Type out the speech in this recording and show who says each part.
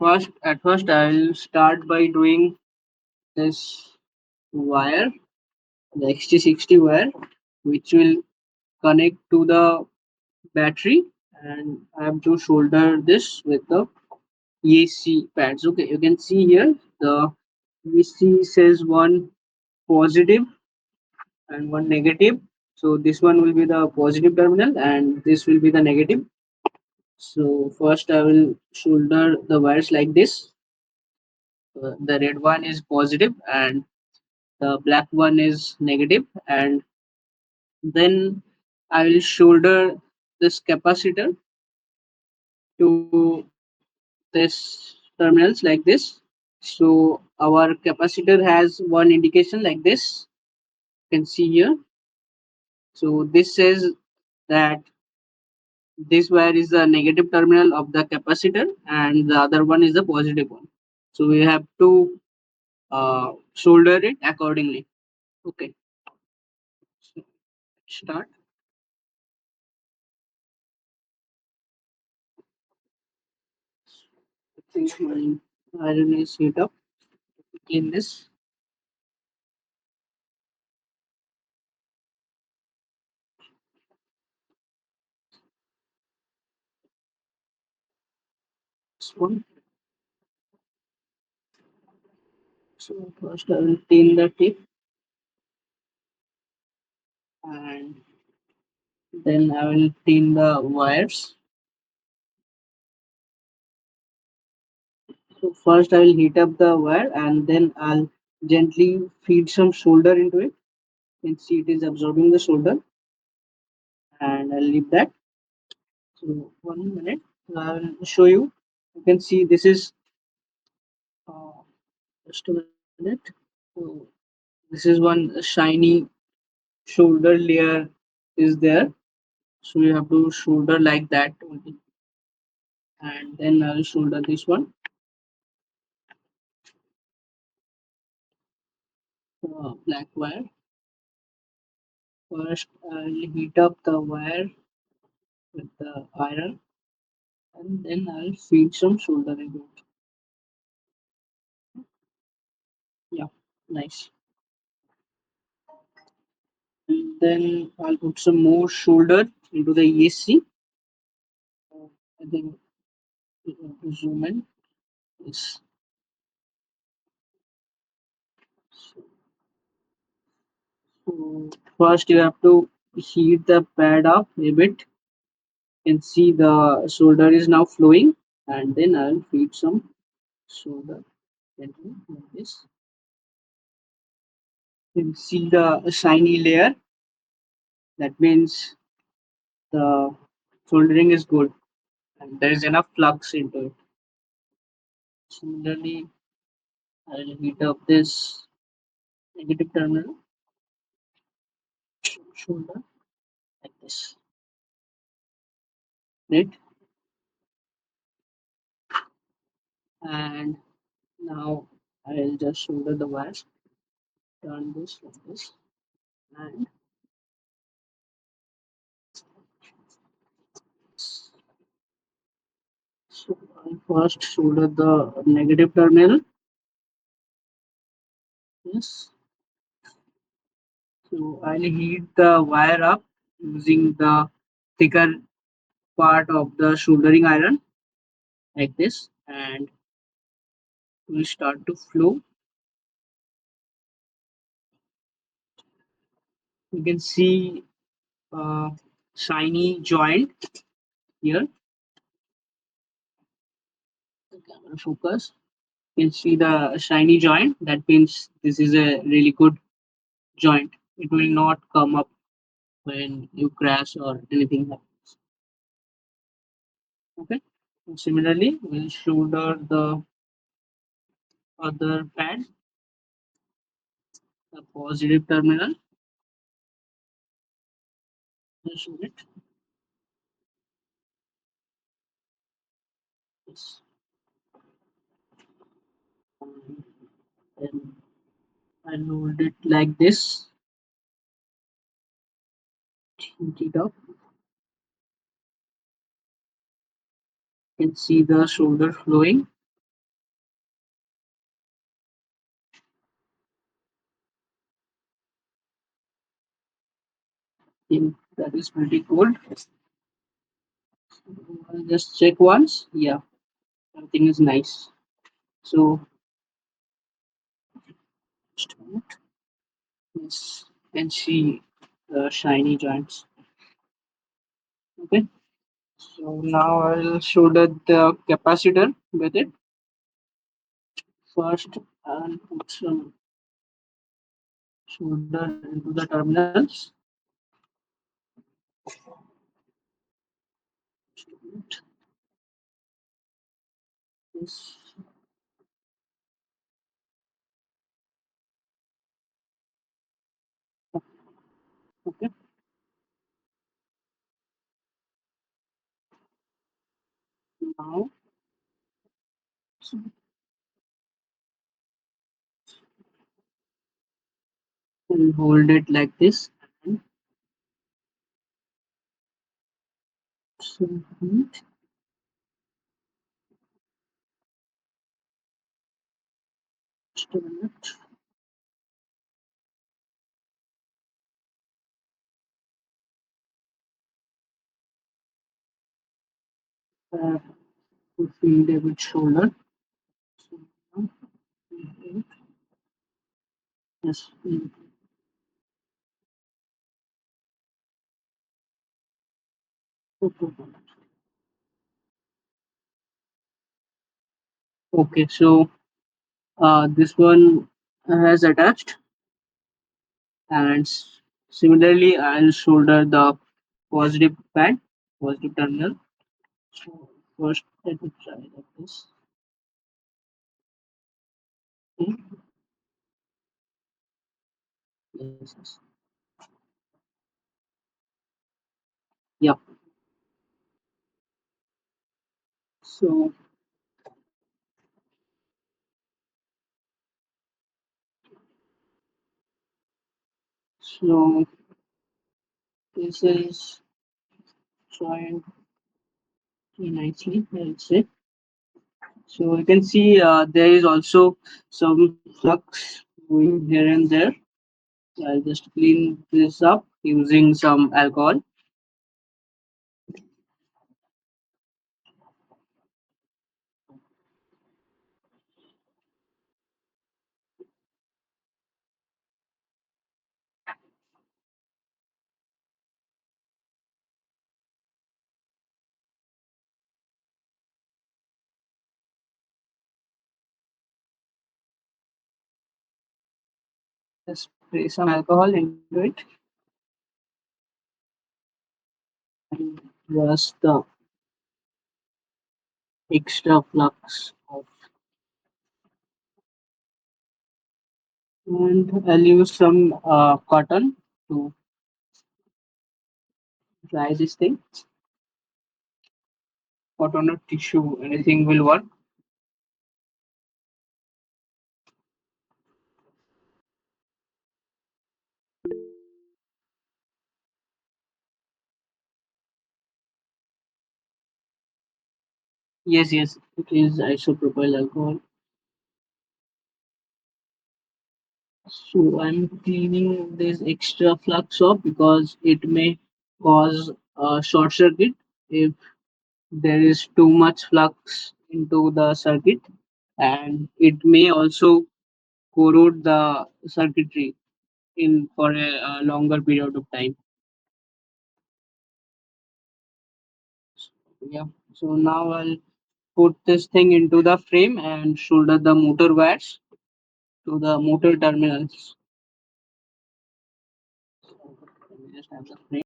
Speaker 1: At first, I'll start by doing this wire, the XT60 wire, which will connect to the battery, and I have to solder this with the ESC pads. Okay, you can see here the ESC says one positive and one negative. So this one will be the positive terminal and this will be the negative. So first I will solder the wires like this. The red one is positive and the black one is negative, and then I will solder this capacitor to this terminals like this. So our capacitor has one indication like this. You can see here. So this says that this wire is the negative terminal of the capacitor and the other one is the positive one. So we have to solder it accordingly. Okay, so start. I think my iron is heat up. Clean this one. So first I will clean the tip and then I will clean the wires. So first I will heat up the wire and then I'll gently feed some solder into it. You can see it is absorbing the solder, and I'll leave that. So 1 minute, I'll show you. You can see this is uh, just a minute. So this is one shiny shoulder layer is there. So you have to solder like that only. And then I'll solder this one. Black wire. First, I'll heat up the wire with the iron, and then I'll feed some solder into it. Yeah, nice. And then I'll put some more solder into the ESC. I think we have to zoom in. Yes. So first you have to heat the pad up a bit. You can see the solder is now flowing, and then I'll feed some solder gently like this. You can see the shiny layer. That means the soldering is good and there is enough flux into it. Similarly, I'll heat up this negative terminal shoulder like this. Right? And now I'll just solder the wires, turn this like this, and so I first solder the negative terminal. Yes. So I'll heat the wire up using the thicker part of the soldering iron like this, and we start to flow. You can see shiny joint here. The camera focus. You can see the shiny joint. That means this is a really good joint. It will not come up when you crash or anything happens. Okay. And similarly, we'll solder the other pad, the positive terminal. Just show it. Yes. And then I'll hold it like this. Heat it up. You can see the solder flowing. think that is pretty good. I'll just check once. Yeah, everything is nice. So just a minute. Yes, you can see the shiny joints. Okay. So now I'll solder the capacitor with it. First, I'll put some solder into the terminals. Yes. Okay. Now we'll hold it like this. And submit. Just a minute. Uh, to feed a bit shoulder. So now, yes. Okay. Okay. So this one has attached, and similarly, I'll solder the positive pad, positive terminal. So first, let me try like this. Okay. Yes. Yes. Yep. So so this is joined nicely, I'll say. So you can see there is also some flux going here and there. I'll just clean this up using some alcohol. Just spray some alcohol into it and brush the extra flux off. And I'll use some cotton to dry this thing. Cotton or tissue, anything will work. Yes, yes, it is isopropyl alcohol. So I'm cleaning this extra flux off because it may cause a short circuit if there is too much flux into the circuit, and it may also corrode the circuitry in for a longer period of time. Yeah. So now I'll put this thing into the frame and solder the motor wires to the motor terminals. So let me just have the frame.